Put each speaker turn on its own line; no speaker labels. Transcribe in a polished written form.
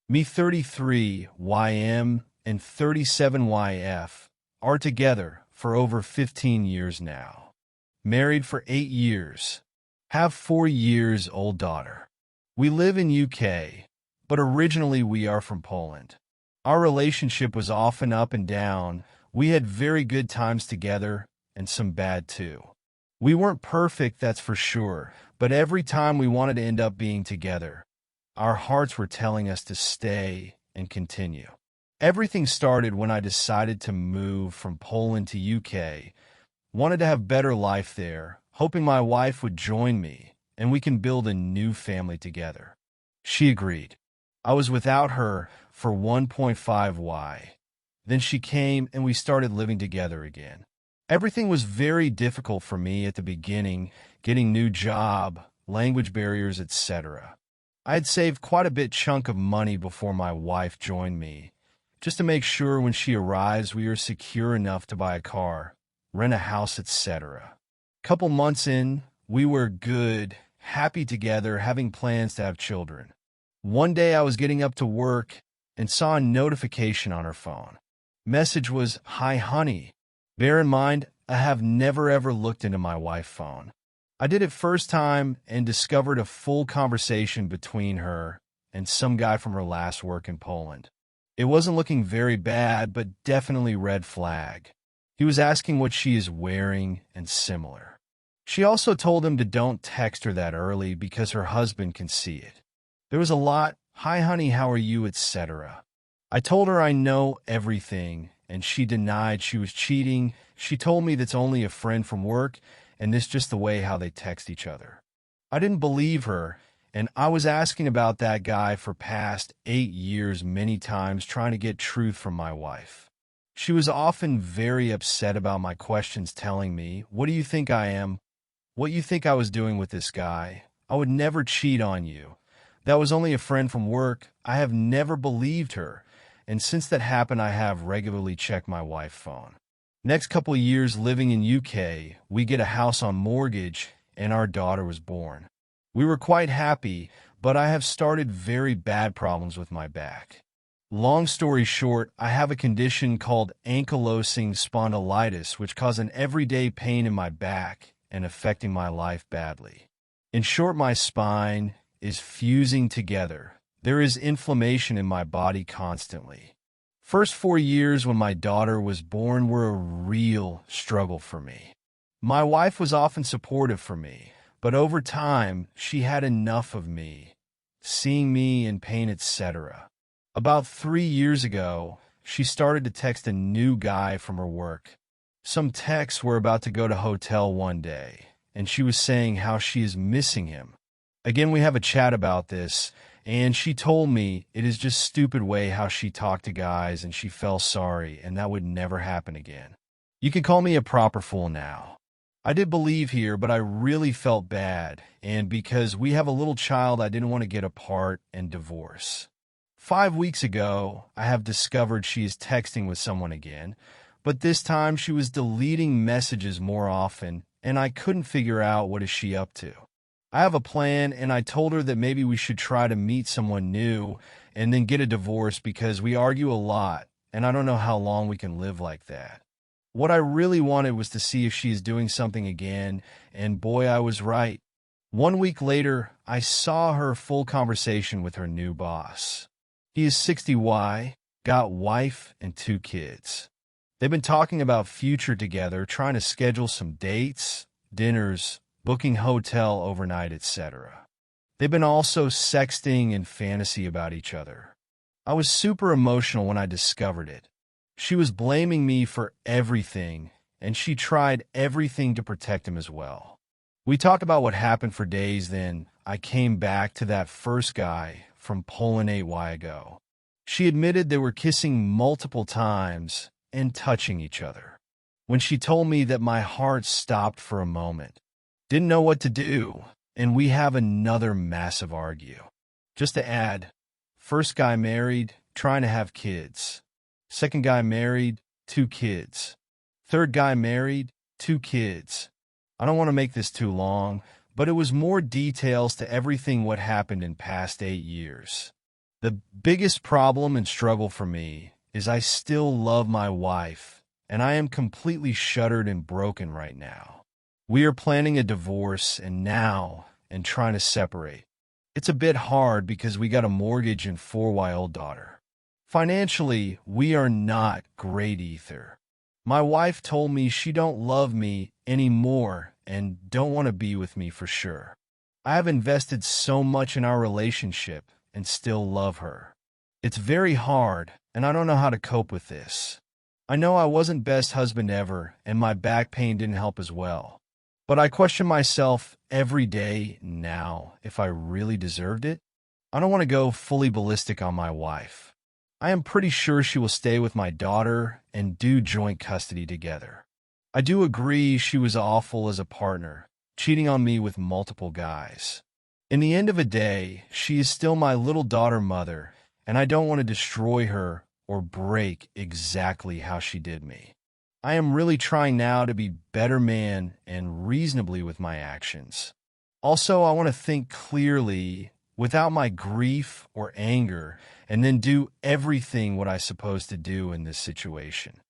Me 33YM and 37YF are together for over 15 years now. Married for 8 years. Have 4 years old daughter. We live in UK, but originally we are from Poland. Our relationship was often up and down. We had very good times together and some bad too. We weren't perfect, that's for sure, but every time we wanted to end up being together, our hearts were telling us to stay and continue. Everything started when I decided to move from Poland to UK, wanted to have better life there, hoping my wife would join me and we can build a new family together. She agreed. I was without her for 1.5 Y. Then she came and we started living together again. Everything was very difficult for me at the beginning, getting new job, language barriers, etc. I had saved quite a bit chunk of money before my wife joined me, just to make sure when she arrives we are secure enough to buy a car, rent a house, etc. Couple months in, we were good, happy together, having plans to have children. One day I was getting up to work and saw a notification on her phone. Message was, "Hi honey." Bear in mind, I have never ever looked into my wife's phone. I did it first time and discovered a full conversation between her and some guy from her last work in Poland. It wasn't looking very bad, but definitely red flag. He was asking what she is wearing and similar. She also told him to don't text her that early because her husband can see it. There was a lot, "Hi honey, how are you?" etc. I told her I know everything, and she denied she was cheating. She told me that's only a friend from work, and this just the way how they text each other. I didn't believe her, and I was asking about that guy for past 8 years many times, trying to get truth from my wife. She was often very upset about my questions, telling me, "What do you think I am? What you think I was doing with this guy? I would never cheat on you. That was only a friend from work." I have never believed her, and since that happened I have regularly checked my wife's phone. Next couple of years living in UK, we get a house on mortgage, and our daughter was born. We were quite happy, but I have started very bad problems with my back. Long story short, I have a condition called ankylosing spondylitis, which causes an everyday pain in my back and affecting my life badly. In short, my spine is fusing together. There is inflammation in my body constantly. First 4 years when my daughter was born were a real struggle for me. My wife was often supportive for me, but over time, she had enough of me, seeing me in pain, etc. About 3 years ago, she started to text a new guy from her work. Some texts were about to go to hotel one day, and she was saying how she is missing him. Again, we have a chat about this, and she told me it is just stupid way how she talked to guys and she felt sorry and that would never happen again. You can call me a proper fool now. I did believe here, but I really felt bad, and because we have a little child, I didn't want to get apart and divorce. 5 weeks ago, I have discovered she is texting with someone again, but this time she was deleting messages more often, and I couldn't figure out what is she up to. I have a plan, and I told her that maybe we should try to meet someone new and then get a divorce because we argue a lot, and I don't know how long we can live like that. What I really wanted was to see if she is doing something again, and boy, I was right. 1 week later, I saw her full conversation with her new boss. He is 60Y, got wife and 2 kids. They've been talking about future together, trying to schedule some dates, dinners, booking hotel overnight, etc. They've been also sexting and fantasy about each other. I was super emotional when I discovered it. She was blaming me for everything, and she tried everything to protect him as well. We talked about what happened for days, then I came back to that first guy from Poland 8Y ago. She admitted they were kissing multiple times and touching each other. When she told me that, my heart stopped for a moment. Didn't know what to do, and we have another massive argue. Just to add, first guy married, trying to have kids. Second guy married, 2 kids. Third guy married, 2 kids. I don't want to make this too long, but it was more details to everything what happened in past 8 years. The biggest problem and struggle for me is I still love my wife, and I am completely shuttered and broken right now. We are planning a divorce and trying to separate. It's a bit hard because we got a mortgage and 4-year-old daughter. Financially, we are not great either. My wife told me she don't love me anymore and don't want to be with me for sure. I have invested so much in our relationship and still love her. It's very hard, and I don't know how to cope with this. I know I wasn't best husband ever, and my back pain didn't help as well. But I question myself every day now if I really deserved it. I don't want to go fully ballistic on my wife. I am pretty sure she will stay with my daughter and do joint custody together. I do agree she was awful as a partner, cheating on me with multiple guys. In the end of the day, she is still my little daughter mother, and I don't want to destroy her or break exactly how she did me. I am really trying now to be better man and reasonably with my actions. Also, I want to think clearly without my grief or anger and then do everything what I supposed to do in this situation.